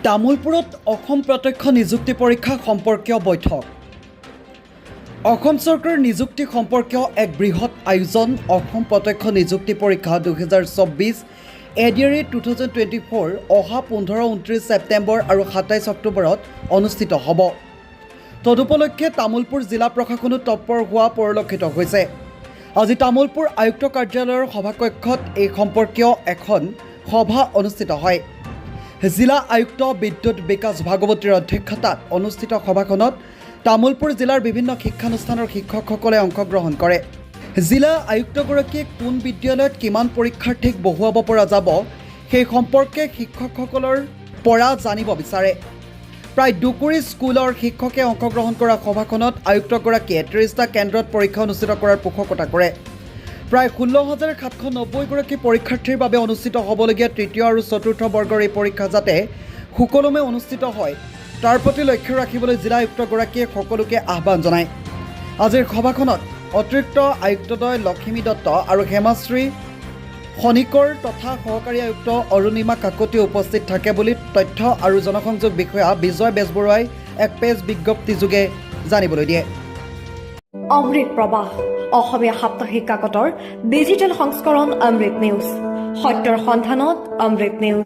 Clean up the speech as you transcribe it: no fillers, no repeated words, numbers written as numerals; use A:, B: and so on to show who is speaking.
A: তামুলপুৰত অসম প্ৰত্যক্ষ নিযুক্তি পৰীক্ষা সম্পৰ্কীয় বৈঠক। অসম চৰকাৰৰ নিযুক্তি সম্পৰ্কীয় এক বৃহৎ আয়োজন অসম প্ৰত্যক্ষ নিযুক্তি পৰীক্ষা 2024 এডিআৰই 2024 অহা 15-29 ছেপ্টেম্বৰ আৰু 27 অক্টোবৰত অনুষ্ঠিত হ'ব। তদুপলক্ষে তামুলপুৰ জিলা প্ৰশাসনো তৎপৰ হোৱা পৰিলক্ষিত হৈছে। আজি তামুলপুৰ আয়ুক্ত কাৰ্যালয়ৰ সভাকক্ষত এই সম্পৰ্কীয় এখন সভা অনুষ্ঠিত হয়। জিলা আয়ুক্ত বিদ্যুৎ বিকাশ ভাগৱতীৰ অধ্যক্ষতাত অনুষ্ঠিত সভাখনত তামুলপুৰ জিলাৰ বিভিন্ন শিক্ষানুষ্ঠানৰ শিক্ষকসকলে অংশগ্ৰহণ কৰে। জিলা আয়ুক্তগৰাকীয়ে কোন বিদ্যালয়ত কিমান পৰীক্ষাৰ্থীক বহুৱাব পৰা যাব সেই সম্পৰ্কে শিক্ষকসকলৰ পৰা জানিব বিচাৰে। প্ৰায় 2 স্কুলৰ শিক্ষকে অংশগ্ৰহণ কৰা সভাখনত আয়ুক্তগৰাকীয়ে 30টা কেন্দ্ৰত পৰীক্ষা অনুষ্ঠিত কৰাৰ পোষকতা কৰে। প্ৰায় 16,790 পৰীক্ষাৰ্থীৰ বাবে অনুষ্ঠিত হ'বলগীয়া তৃতীয় আৰু চতুৰ্থ বৰ্গৰ এই পৰীক্ষা যাতে সুকলমে অনুষ্ঠিত হয় তাৰ প্ৰতি লক্ষ্য ৰাখিবলৈ জিলা আয়ুক্তগৰাকীয়ে সকলোকে আহ্বান জনায়। আজিৰ সভাখনত অতিৰিক্ত আয়ুক্তদ্বয় লক্ষ্মী দত্ত আৰু হেমাশ্ৰী খনিকৰ তথা সহকাৰী আয়ুক্ত অৰুণিমা কাকতি উপস্থিত থাকে বুলি তথ্য আৰু জনসংযোগ বিষয়া বিজয় বেজবৰুৱাই এক প্ৰেছ বিজ্ঞপ্তিযোগে জানিবলৈ দিয়ে।
B: অমৃত প্ৰবাহ অসমীয়া সাপ্তাহিক কাকতৰ ডিজিটেল সংস্কৰণ অমৃত নিউজ, সত্যৰ সন্ধানত অমৃত নিউজ।